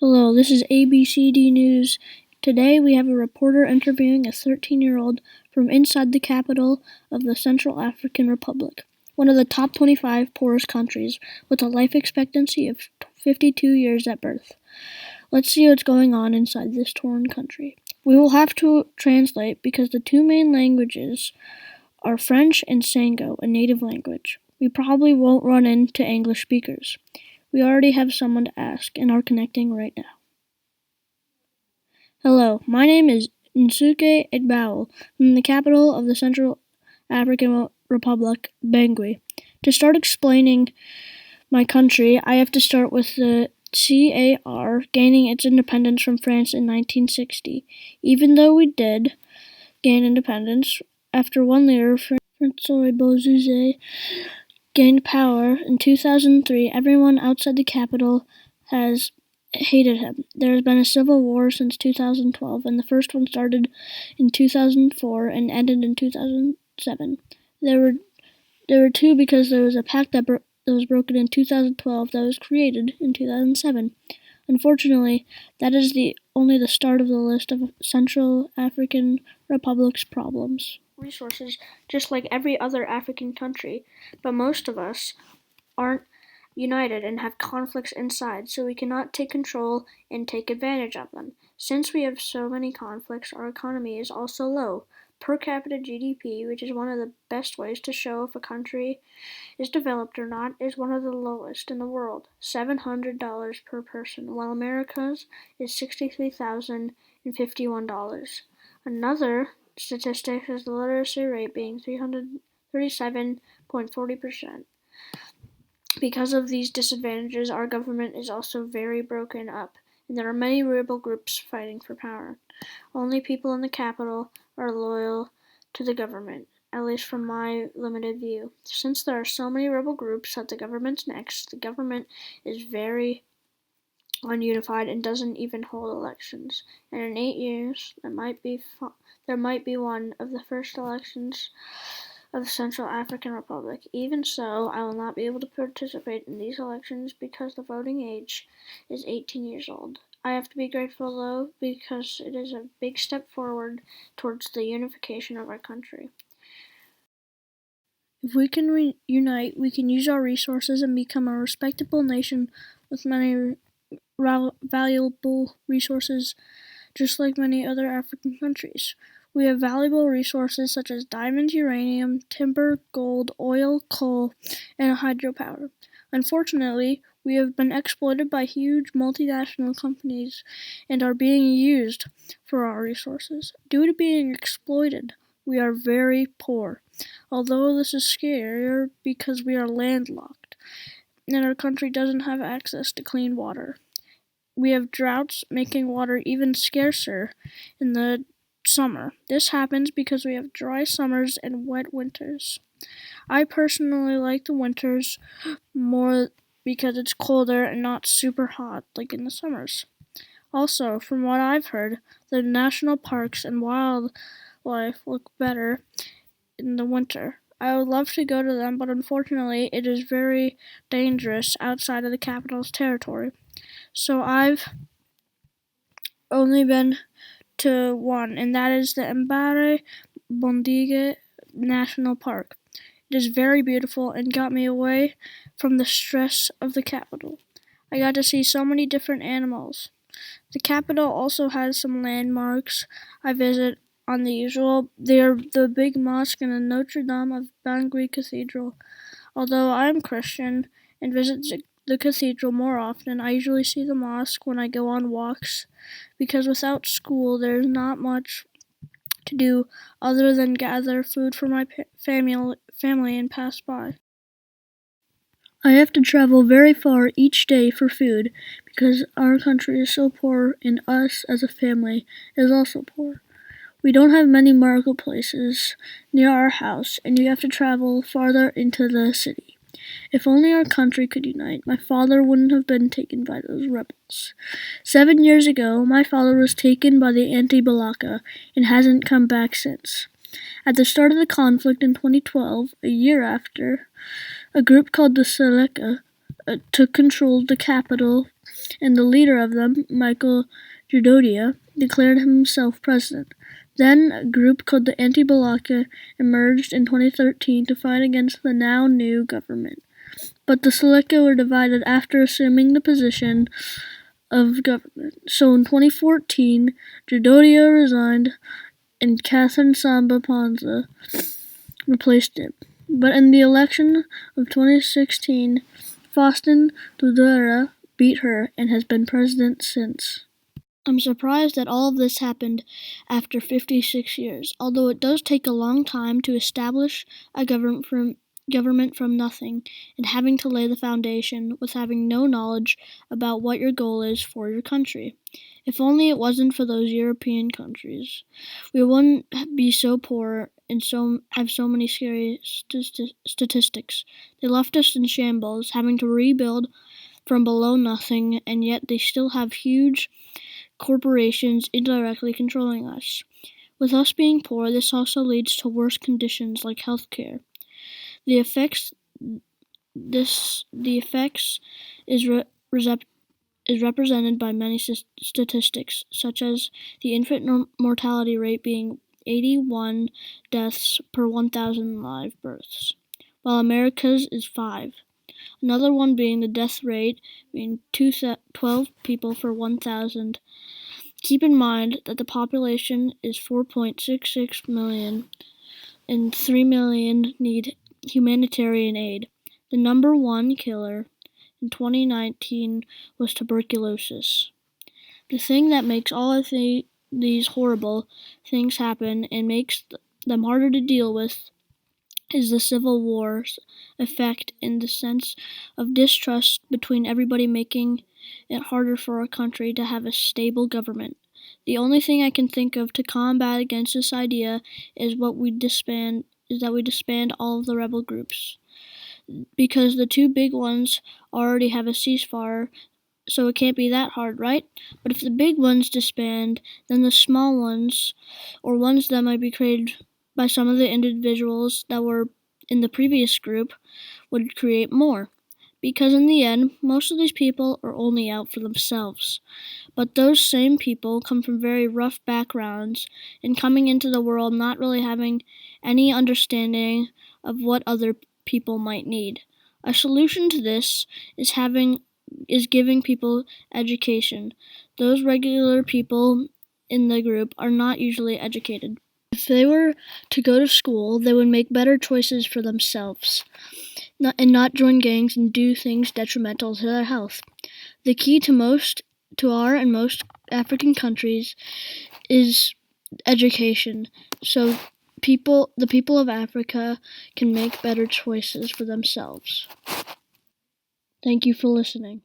Hello, this is ABCD News. Today we have a reporter interviewing a 13-year-old from inside the capital of the Central African Republic, one of the top 25 poorest countries, with a life expectancy of 52 years at birth. Let's see what's going on inside this torn country. We will have to translate because the two main languages are French and Sango, a native language. We probably won't run into English speakers. We already have someone to ask and are connecting right now. Hello, my name is Nsuke Edbowel from the capital of the Central African Republic, Bangui. To start explaining my country, I have to start with the CAR gaining its independence from France in 1960. Even though we did gain independence, after one leader, François Bozize, gained power in 2003, everyone outside the capital has hated him. There has been a civil war since 2012, and the first one started in 2004 and ended in 2007. There were two because there was a pact that was broken in 2012 that was created in 2007. Unfortunately, that is only the start of the list of Central African Republic's problems. Resources, just like every other African country, but most of us aren't united and have conflicts inside, so we cannot take control and take advantage of them. Since we have so many conflicts, our economy is also low. Per capita GDP, which is one of the best ways to show if a country is developed or not, is one of the lowest in the world, $700 per person, while America's is $63,051. Another statistic is the literacy rate being 337.40%. Because of these disadvantages, our government is also very broken up, and there are many rebel groups fighting for power. Only people in the capital are loyal to the government, at least from my limited view. Since there are so many rebel groups that the government's next, the government is very ununified and doesn't even hold elections. And in 8 years, there might be one of the first elections of the Central African Republic. Even so, I will not be able to participate in these elections because the voting age is 18 years old. I have to be grateful, though, because it is a big step forward towards the unification of our country. If we can reunite, we can use our resources and become a respectable nation with many valuable resources, just like many other African countries. We have valuable resources such as diamonds, uranium, timber, gold, oil, coal, and hydropower. Unfortunately, we have been exploited by huge multinational companies and are being used for our resources. Due to being exploited, we are very poor. Although this is scarier because we are landlocked and our country doesn't have access to clean water. We have droughts, making water even scarcer in the summer. This happens because we have dry summers and wet winters. I personally like the winters more because it's colder and not super hot like in the summers. Also, from what I've heard, the national parks and wildlife look better in the winter. I would love to go to them, but unfortunately it is very dangerous outside of the capital's territory. So I've only been to one, and that is the Mbare Bondige National Park. It is very beautiful and got me away from the stress of the capital. I got to see so many different animals. The capital also has some landmarks I visit on the usual. They are the big mosque and the Notre Dame of Bangui Cathedral. Although I am Christian and visit the cathedral more often, I usually see the mosque when I go on walks, because without school there is not much to do other than gather food for my family and pass by. I have to travel very far each day for food because our country is so poor and us as a family is also poor. We don't have many marketplaces near our house, and you have to travel farther into the city. If only our country could unite, my father wouldn't have been taken by those rebels. 7 years ago, my father was taken by the anti-Balaka and hasn't come back since. At the start of the conflict in 2012, a year after, a group called the Seleka took control of the capital and the leader of them, Michael Judodia, declared himself president. Then a group called the Anti-Balaka emerged in 2013 to fight against the now new government. But the Seleka were divided after assuming the position of government. So in 2014, Judodia resigned and Catherine Samba Panza replaced him. But in the election of 2016, Faustin Tudela beat her and has been president since. I'm surprised that all of this happened after 56 years, although it does take a long time to establish a government from nothing and having to lay the foundation with having no knowledge about what your goal is for your country. If only it wasn't for those European countries, we wouldn't be so poor and have so many scary statistics. They left us in shambles, having to rebuild from below nothing, and yet they still have huge corporations indirectly controlling us. With us being poor, this also leads to worse conditions like health care. The effects is represented by many statistics, such as the infant mortality rate being 81 deaths per 1,000 live births, while America's is 5. Another one being the death rate being 12 people for 1,000. Keep in mind that the population is 4.66 million and 3 million need humanitarian aid. The number one killer in 2019 was tuberculosis. The thing that makes all of these horrible things happen and makes them harder to deal with is the Civil War's effect in the sense of distrust between everybody, making it harder for a country to have a stable government. The only thing I can think of to combat against this idea is that we disband all of the rebel groups, because the two big ones already have a ceasefire, so it can't be that hard, right? But if the big ones disband, then the small ones, or ones that might be created by some of the individuals that were in the previous group, would create more. Because in the end, most of these people are only out for themselves. But those same people come from very rough backgrounds and coming into the world not really having any understanding of what other people might need. A solution to this is giving people education. Those regular people in the group are not usually educated. If they were to go to school, they would make better choices for themselves and not join gangs and do things detrimental to their health. The key to our and most African countries is education, so the people of Africa can make better choices for themselves. Thank you for listening.